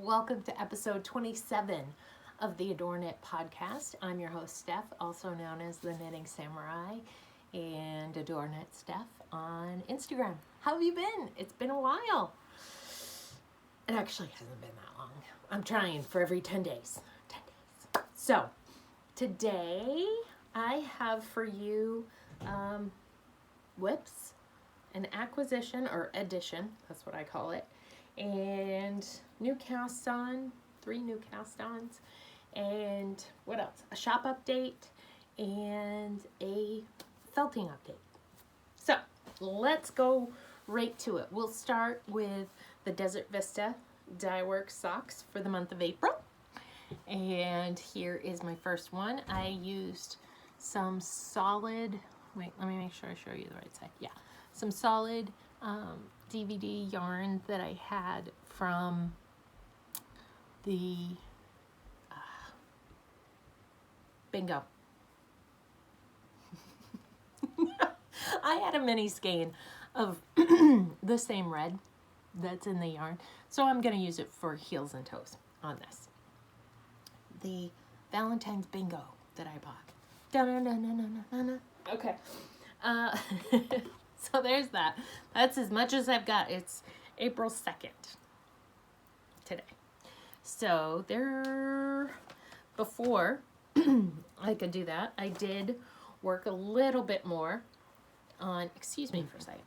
Welcome to episode 27 of the AdoreKnit Podcast. I'm your host, Steph, also known as the Knitting Samurai, and AdoreKnit Steph on Instagram. How have you been? It's been a while. It actually hasn't been that long. I'm trying for every 10 days. 10 days. So, today I have for you whips, an acquisition or addition, that's what I call it, and new cast on, 3 new cast ons, and what else? A shop update and a felting update. So let's go right to it. We'll start with the Desert Vista Dye Work socks for the month of April. And here is my first one. I used some solid, wait, let me make sure I show you the right side. Yeah, some solid DVD yarn that I had from the bingo. I had a mini skein of the same red that's in the yarn, so I'm going to use it for heels and toes on this. The Valentine's bingo that I bought. Da-na-na-na-na-na-na. Okay. So there's that. That's as much as I've got. It's April 2nd today. So before I could do that, I did work a little bit more on, excuse me for a second,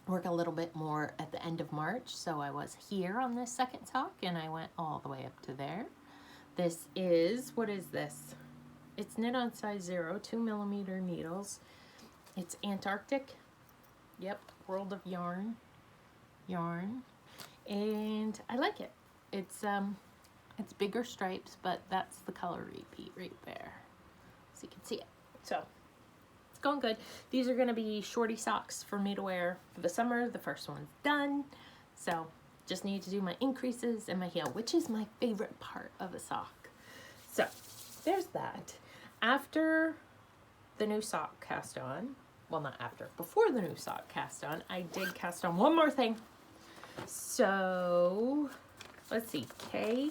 work a little bit more at the end of March. So I was here on this second sock and I went all the way up to there. This is, what is this? It's knit on size 0, 2mm needles. It's Antarctic. Yep, World of Yarn, and I like it. It's bigger stripes, but that's the color repeat right there, so you can see it. So it's going good. These are going to be shorty socks for me to wear for the summer. The first one's done, so just need to do my increases and my heel, which is my favorite part of a sock. So there's that. After the new sock cast on, well, not after, before the new sock cast on, I did cast on one more thing. So, let's see, I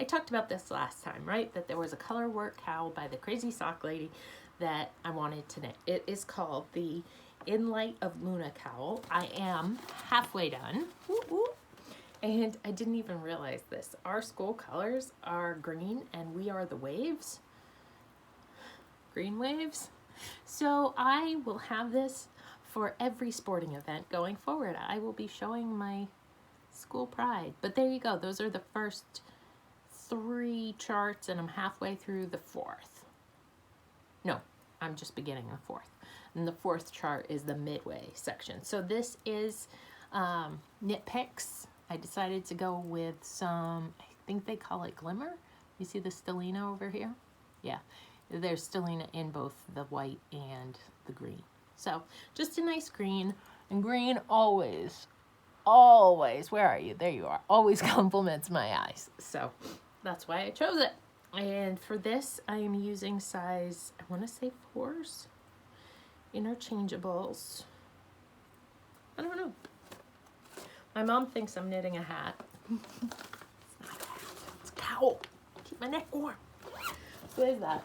talked about this last time, right? That there was a color work cowl by the Crazy Sock Lady that I wanted to knit. It is called the In Light of Luna cowl. I am halfway done. Woo-woo. And I didn't even realize this. Our school colors are green and we are the waves. Green waves. So I will have this for every sporting event going forward. I will be showing my school pride. But there you go. Those are the first 3 charts and I'm halfway through the 4th. No, I'm just beginning the 4th. And the 4th chart is the midway section. So this is knit picks. I decided to go with some, I think they call it glimmer. You see the stellina over here? Yeah. There's stellina in both the white and the green. So just a nice green. And green always, where are you? There you are. Always compliments my eyes. So that's why I chose it. And for this, I am using size, I want to say 4s. Interchangeables. I don't know. My mom thinks I'm knitting a hat. It's not a hat. It's a cowl. Keep my neck warm. What is that?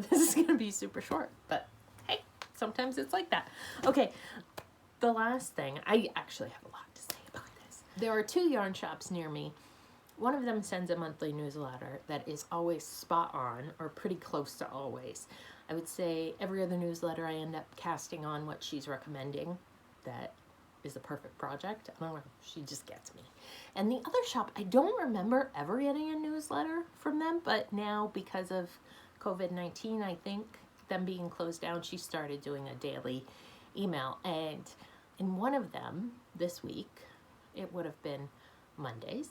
This is going to be super short, but hey, sometimes it's like that. Okay, the last thing, I actually have a lot to say about this. There are 2 yarn shops near me. One of them sends a monthly newsletter that is always spot on, or pretty close to always. I would say every other newsletter I end up casting on what she's recommending that is the perfect project. I don't know, she just gets me. And the other shop, I don't remember ever getting a newsletter from them, but now because of COVID-19, I think, them being closed down, she started doing a daily email. And in one of them this week, it would have been Mondays.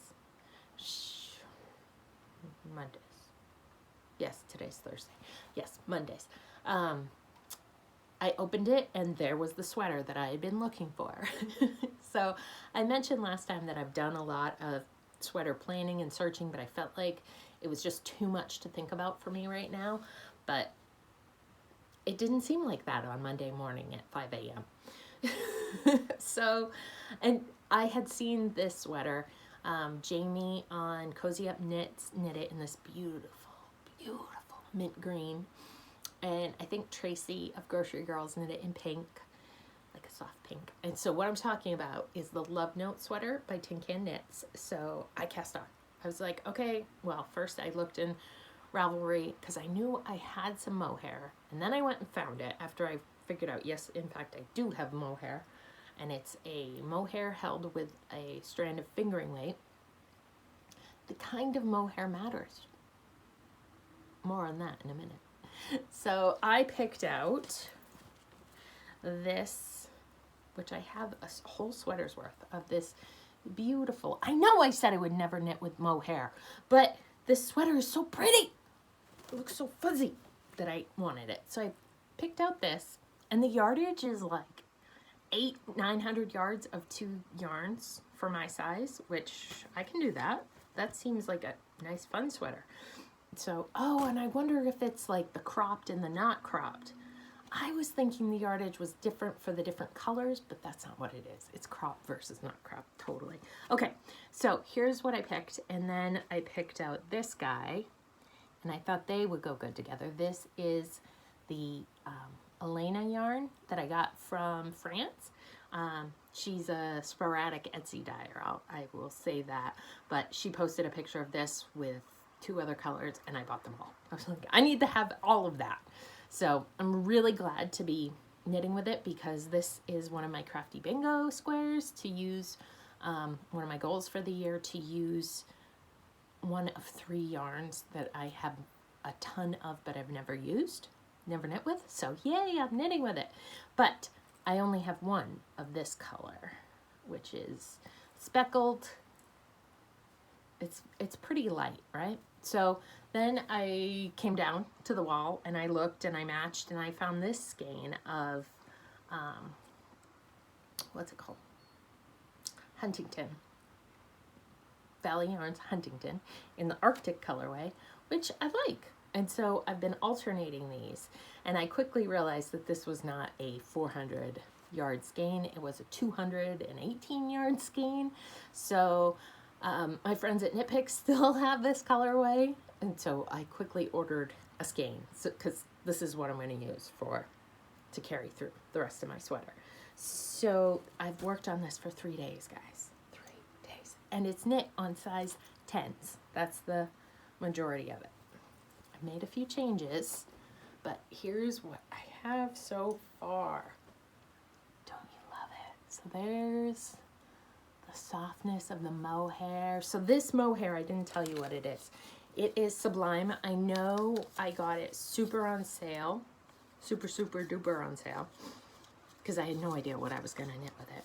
Yes, today's Thursday. Yes, Mondays. I opened it and there was the sweater that I had been looking for. So I mentioned last time that I've done a lot of sweater planning and searching, but I felt like it was just too much to think about for me right now. But it didn't seem like that on Monday morning at 5 a.m. So, and I had seen this sweater Jamie on Cozy Up Knits knit it in this beautiful, beautiful mint green. And I think Tracy of Grocery Girls knit it in pink, like a soft pink. And so what I'm talking about is the Love Note sweater by tincanknits. So I cast on. I was like, okay, well, first I looked in Ravelry because I knew I had some mohair. And then I went and found it after I figured out, yes, in fact, I do have mohair. And it's a mohair held with a strand of fingering weight. The kind of mohair matters. More on that in a minute. So I picked out this, which I have a whole sweater's worth of this beautiful, I know I said I would never knit with mohair, but this sweater is so pretty. It looks so fuzzy that I wanted it. So I picked out this, and the yardage is like 900 yards of 2 yarns for my size, which I can do that. That seems like a nice fun sweater. So, oh, and I wonder if it's like the cropped and the not cropped. I was thinking the yardage was different for the different colors, but that's not what it is. It's cropped versus not cropped, totally. Okay, so here's what I picked, and then I picked out this guy, and I thought they would go good together. This is the Elena yarn that I got from France. She's a sporadic Etsy dyer, I will say that, but she posted a picture of this with 2 other colors, and I bought them all. I was like, I need to have all of that. So I'm really glad to be knitting with it because this is one of my Crafty Bingo squares to use, one of my goals for the year, to use one of 3 yarns that I have a ton of but I've never used, never knit with. So yay, I'm knitting with it. But I only have one of this color, which is speckled. It's pretty light, right? So then I came down to the wall and I looked and I matched and I found this skein of, what's it called? Huntington. Valley Yarns Huntington in the Arctic colorway, which I like. And so I've been alternating these. And I quickly realized that this was not a 400 yard skein. It was a 218 yard skein. So my friends at Knit Picks still have this colorway, and so I quickly ordered a skein because this is what I'm going to use to carry through the rest of my sweater. So I've worked on this for 3 days, guys. 3 days. And it's knit on size 10s. That's the majority of it. I've made a few changes, but here's what I have so far. Don't you love it? So there's the softness of the mohair. So this mohair, I didn't tell you what it is. It is Sublime. I know I got it super on sale, super duper on sale, because I had no idea what I was going to knit with it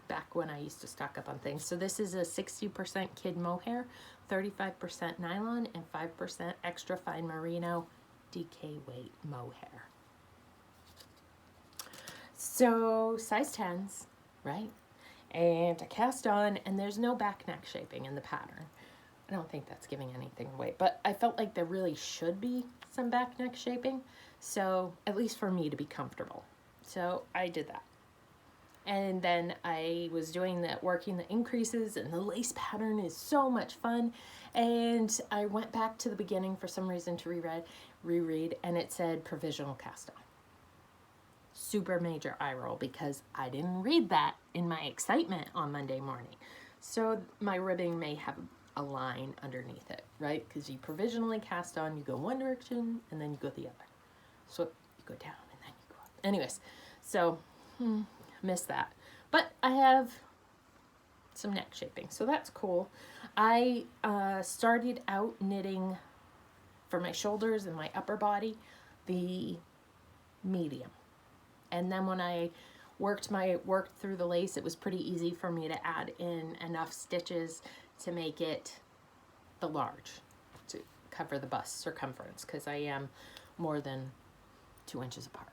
back when I used to stock up on things. So this is a 60% kid mohair, 35% nylon, and 5% extra fine merino DK weight mohair. So size 10s, right? And I cast on, and there's no back neck shaping in the pattern. I don't think that's giving anything away, but I felt like there really should be some back neck shaping, so at least for me to be comfortable. So I did that. And then I was working the increases, and the lace pattern is so much fun. And I went back to the beginning for some reason to reread, and it said provisional cast on. Super major eye roll because I didn't read that in my excitement on Monday morning. So my ribbing may have a line underneath it, right? Because you provisionally cast on, you go one direction and then you go the other. So you go down and then you go up. Anyways, so missed that. But I have some neck shaping, so that's cool. I started out knitting for my shoulders and my upper body the medium. And then when I worked through the lace, it was pretty easy for me to add in enough stitches to make it the large to cover the bust circumference, because I am more than 2 inches apart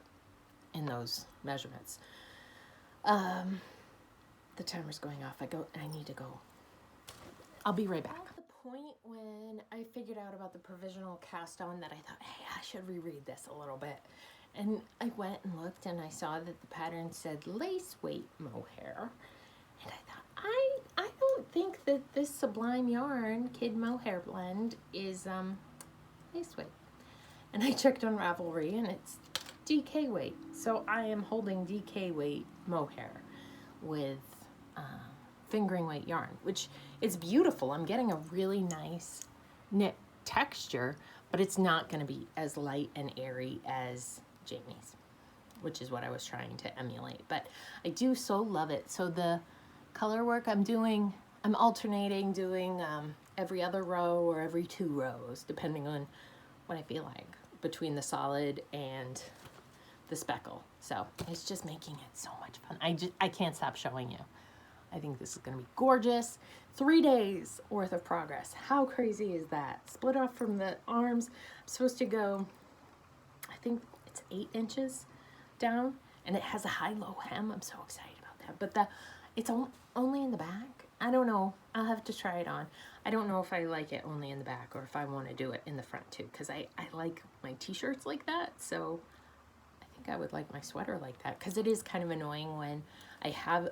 in those measurements. The timer's going off. I need to go. I'll be right back. At the point when I figured out about the provisional cast on that I thought, hey, I should reread this a little bit. And I went and looked and I saw that the pattern said lace weight mohair. And I thought, I don't think that this Sublime Yarn Kid Mohair blend is lace weight. And I checked on Ravelry and it's DK weight. So I am holding DK weight mohair with fingering weight yarn, which is beautiful. I'm getting a really nice knit texture, but it's not going to be as light and airy as Jamie's, which is what I was trying to emulate. But I do so love it. So the color work I'm alternating doing every other row or every 2 rows, depending on what I feel like, between the solid and the speckle. So it's just making it so much fun. I can't stop showing you. I think this is going to be gorgeous. 3 days worth of progress. How crazy is that? Split off from the arms. I'm supposed to go, I think it's 8 inches down, and it has a high-low hem. I'm so excited about that. But it's only in the back. I don't know. I'll have to try it on. I don't know if I like it only in the back or if I want to do it in the front too, because I like my t-shirts like that. So I think I would like my sweater like that, because it is kind of annoying when I have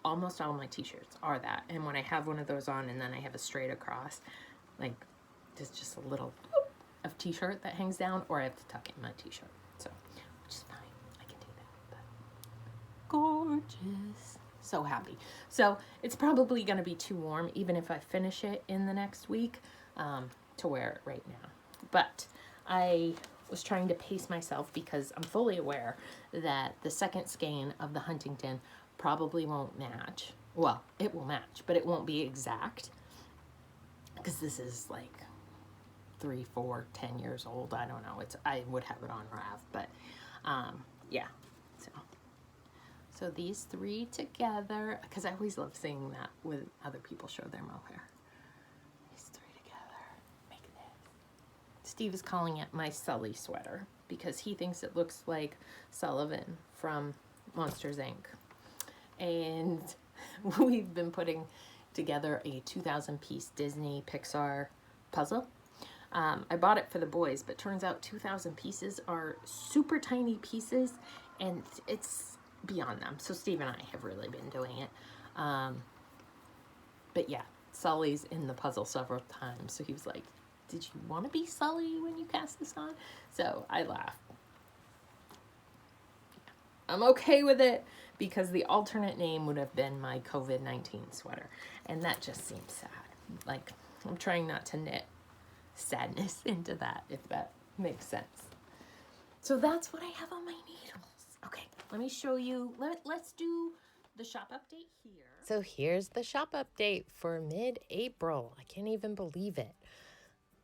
almost all my t-shirts are that, and when I have one of those on and then I have a straight across, like there's just a little of t-shirt that hangs down, or I have to tuck in my t-shirt. So, which is fine. I can do that. But gorgeous. So happy. So it's probably going to be too warm, even if I finish it in the next week, to wear it right now. But I was trying to pace myself because I'm fully aware that the second skein of the Huntington probably won't match. Well, it will match, but it won't be exact, because this is like 3, 4, 10 years old. I don't know. I would have it on Rav, but yeah. So these 3 together, because I always love seeing that when other people show their mohair. These 3 together, making it. Steve is calling it my Sully sweater because he thinks it looks like Sullivan from Monsters, Inc. And we've been putting together a 2,000-piece Disney Pixar puzzle. I bought it for the boys, but turns out 2,000 pieces are super tiny pieces, and it's beyond them. So Steve and I have really been doing it. But yeah, Sully's in the puzzle several times. So he was like, did you want to be Sully when you cast this on? So I laughed. I'm okay with it because the alternate name would have been my COVID-19 sweater. And that just seems sad. Like, I'm trying not to knit sadness into that, if that makes sense. So that's what I have on my needles. Okay, let me show you. Let's do the shop update here. So here's the shop update for mid-April. I can't even believe it.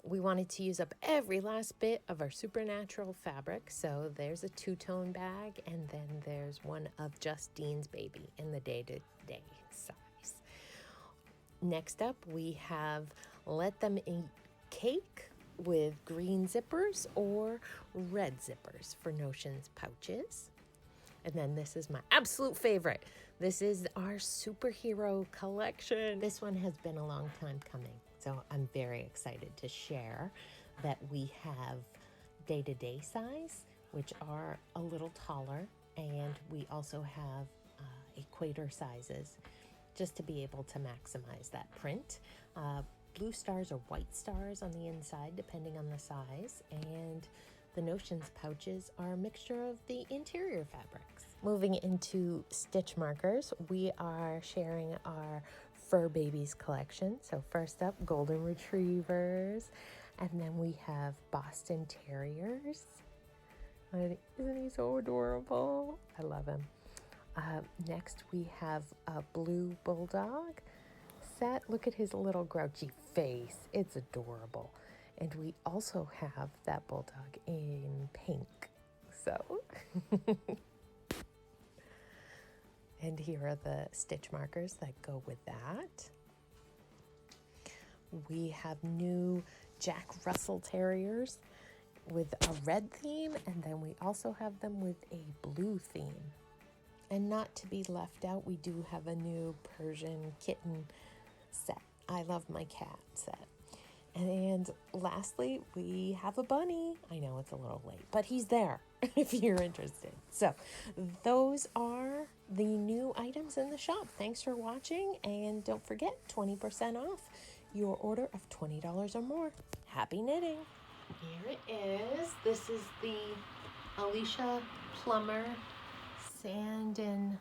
We wanted to use up every last bit of our Supernatural fabric. So there's a 2-tone bag, and then there's one of Justine's Baby in the day-to-day size. Next up, we have Let Them Eat Cake with green zippers or red zippers for Notions pouches. And then this is my absolute favorite. This is our superhero collection. This one has been a long time coming, so I'm very excited to share that we have day-to-day size, which are a little taller, and we also have equator sizes, just to be able to maximize that print. Blue stars or white stars on the inside, depending on the size, and the Notions pouches are a mixture of the interior fabrics. Moving into stitch markers, we are sharing our Fur Babies collection. So first up, Golden Retrievers, and then we have Boston Terriers. Isn't he so adorable? I love him. Next, we have a Blue Bulldog set. Look at his little grouchy face. It's adorable. And we also have that bulldog in pink. So, and here are the stitch markers that go with that. We have new Jack Russell Terriers with a red theme, and then we also have them with a blue theme. And not to be left out, we do have a new Persian kitten set. I love my cat set. And lastly, we have a bunny. I know it's a little late, but he's there if you're interested. So those are the new items in the shop. Thanks for watching, and don't forget 20% off your order of $20 or more. Happy knitting. Here it is. This is the Alicia Plummer Sand and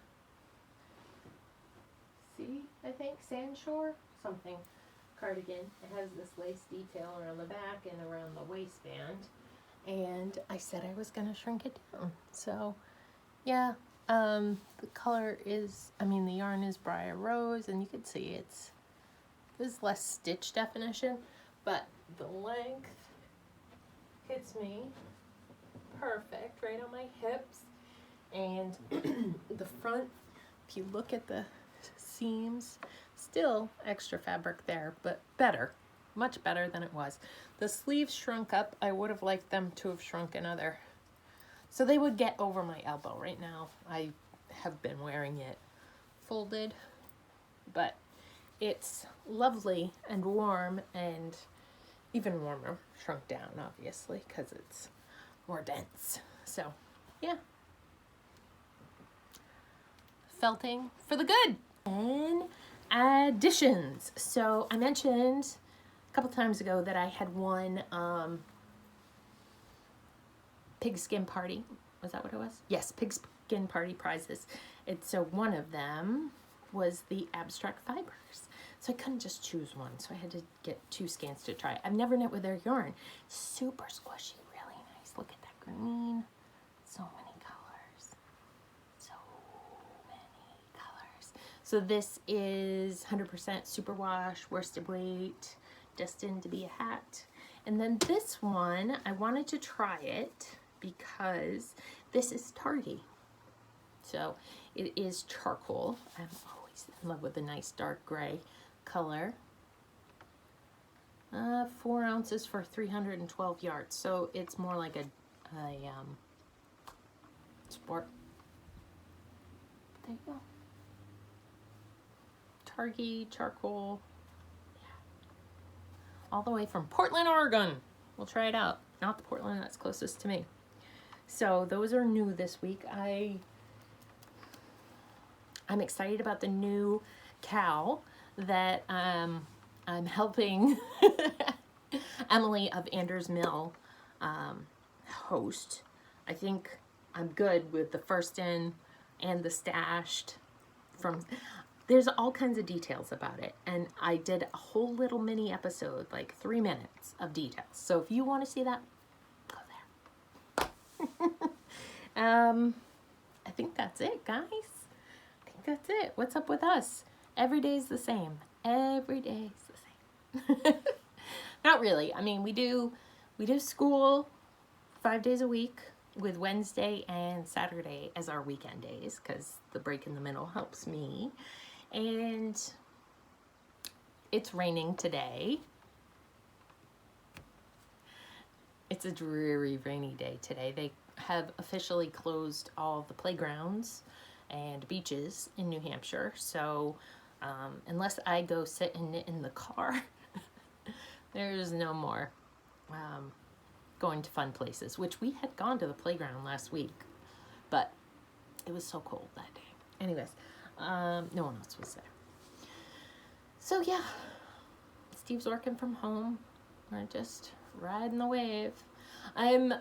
Sandshore something cardigan. It has this lace detail around the back and around the waistband, and I said I was gonna shrink it down. So yeah, the color is, the yarn is Briar Rose, and you can see there's less stitch definition, but the length fits me perfect right on my hips. And the front, if you look at the seams, still extra fabric there, but better, much better than it was. The sleeves shrunk up. I would have liked them to have shrunk another, so they would get over my elbow. Right now I have been wearing it folded, but it's lovely and warm, and even warmer shrunk down, obviously, because it's more dense. So yeah, felting for the good. And additions. So I mentioned a couple times ago that I had won pigskin party. Was that what it was? Yes, pigskin party prizes. So one of them was the abstract fibers. So I couldn't just choose one, so I had to get 2 skeins to try. I've never knit with their yarn. Super squishy, really nice. Look at that green. So many colors. So many colors. So this is 100% superwash, worsted weight, destined to be a hat. And then this one, I wanted to try it because this is tardy. So it is charcoal. I'm always in love with a nice dark gray color. 4 ounces for 312 yards. So it's more like a sport. There you go. Targhee charcoal. Yeah. All the way from Portland, Oregon. We'll try it out. Not the Portland that's closest to me. So those are new this week. I'm excited about the new cowl that I'm helping Emily of Anders Mill host. I think I'm good with the first in and the stashed. There's all kinds of details about it, and I did a whole little mini episode, like 3 minutes of details. So if you want to see that, go there. I think that's it, guys. That's it. What's up with us? Every day's the same. Every day's the same. Not really. We do school 5 days a week, with Wednesday and Saturday as our weekend days, because the break in the middle helps me. And it's raining today. It's a dreary, rainy day today. They have officially closed all the playgrounds and beaches in New Hampshire. So unless I go sit and knit in the car, there's no more going to fun places, which we had gone to the playground last week, but it was so cold that day. Anyways, no one else was there. So yeah, Steve's working from home. We're just riding the wave. I'm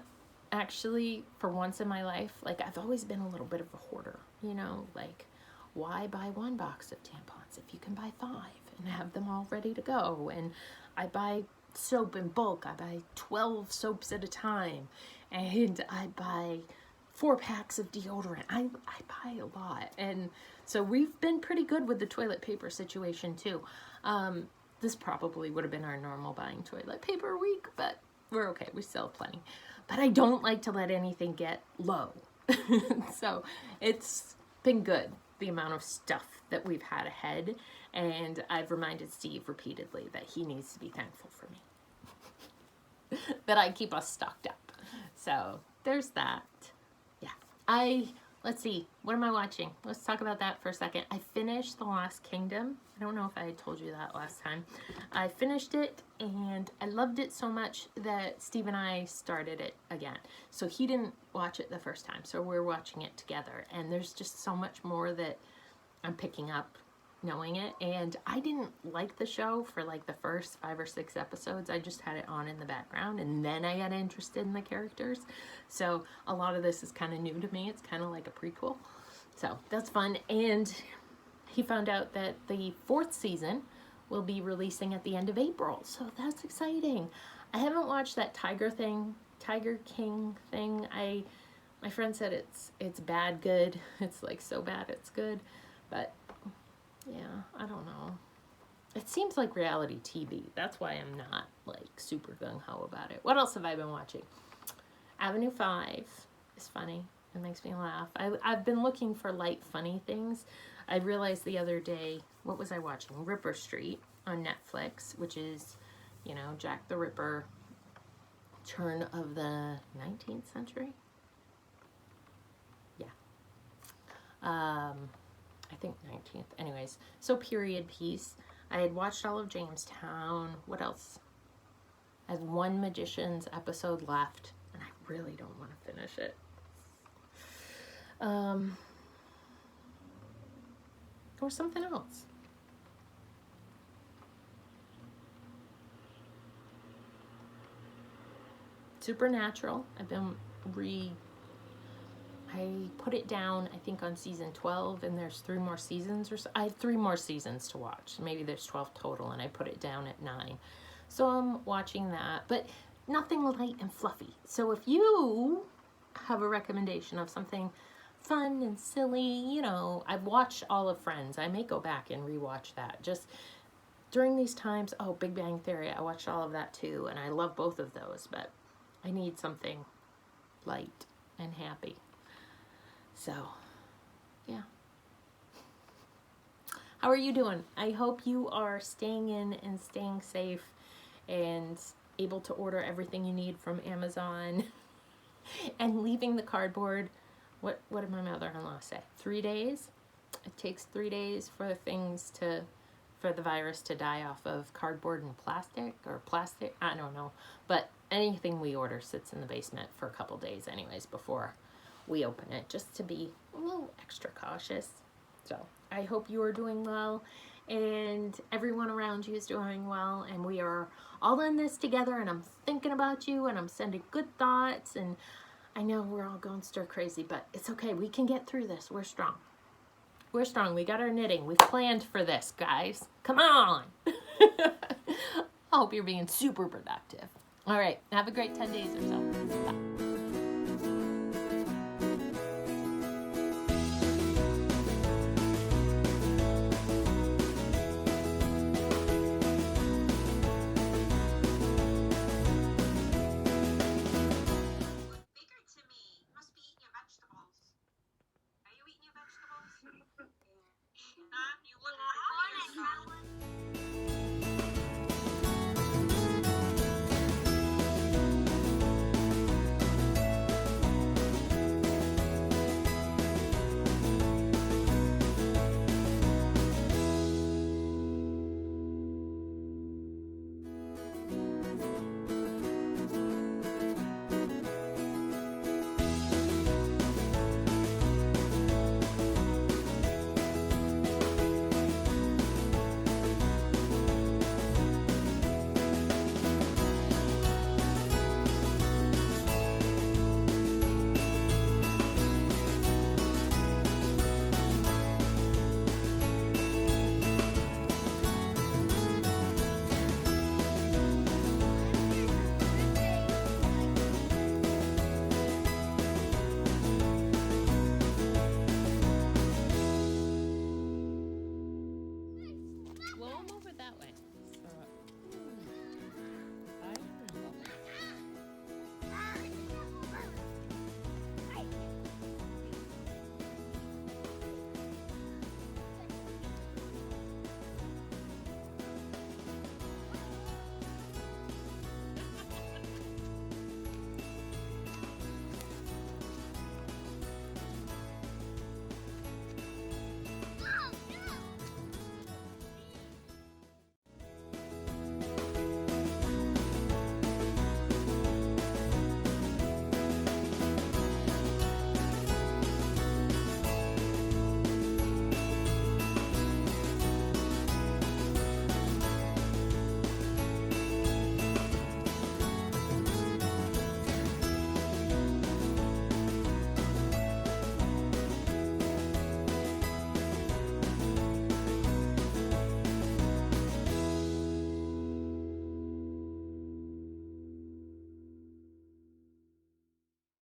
actually, for once in my life, I've always been a little bit of a hoarder, why buy 1 box of tampons if you can buy 5 and have them all ready to go? And I buy soap in bulk. I buy 12 soaps at a time, and I buy 4 packs of deodorant. I buy a lot, and so we've been pretty good with the toilet paper situation too. This probably would have been our normal buying toilet paper week, but we're okay. We still have plenty. But I don't like to let anything get low. So it's been good, the amount of stuff that we've had ahead. And I've reminded Steve repeatedly that he needs to be thankful for me. That I keep us stocked up. So there's that. Yeah. I let's see. What am I watching? Let's talk about that for a second. I finished The Lost Kingdom. I don't know if I had told you that last time. I finished it, and I loved it so much that Steve and I started it again. So he didn't watch it the first time, so we're watching it together. And there's just so much more that I'm picking up knowing it. And I didn't like the show for like the first 5 or 6 episodes. I just had it on in the background, and then I got interested in the characters. So a lot of this is kind of new to me. It's kind of like a prequel. So that's fun. And he found out that the 4th season will be releasing at the end of April. So that's exciting. I haven't watched that Tiger King thing. My friend said it's bad good. It's like so bad it's good. But yeah, I don't know. It seems like reality TV. That's why I'm not like super gung-ho about it. What else have I been watching? Avenue 5 is funny. It makes me laugh. I've been looking for light, funny things. I realized the other day, what was I watching? Ripper Street on Netflix, which is, you know, Jack the Ripper, turn of the 19th century? Yeah. I think 19th. Anyways, so period piece. I had watched all of Jamestown. What else? I have one Magicians episode left, and I really don't want to finish it. Or something else. Supernatural. I put it down, I think, on season 12, and there's 3 more seasons or so. I have 3 more seasons to watch. Maybe there's 12 total, and I put it down at 9. So I'm watching that, but nothing light and fluffy. So if you have a recommendation of something fun and silly, you know, I've watched all of Friends. I may go back and rewatch that. Just during these times, Big Bang Theory, I watched all of that too, and I love both of those, but I need something light and happy. So, yeah. How are you doing? I hope you are staying in and staying safe and able to order everything you need from Amazon and leaving the cardboard. What did my mother-in-law say? 3 days? It takes 3 days for the virus to die off of cardboard and plastic, I don't know. But anything we order sits in the basement for a couple days anyways before we open it, just to be a little extra cautious. So I hope you are doing well and everyone around you is doing well, and we are all in this together, and I'm thinking about you and I'm sending good thoughts, and I know we're all going stir crazy, but it's okay. We can get through this. We're strong. We're strong. We got our knitting. We've planned for this, guys. Come on. I hope you're being super productive. All right. Have a great 10 days or so. Bye.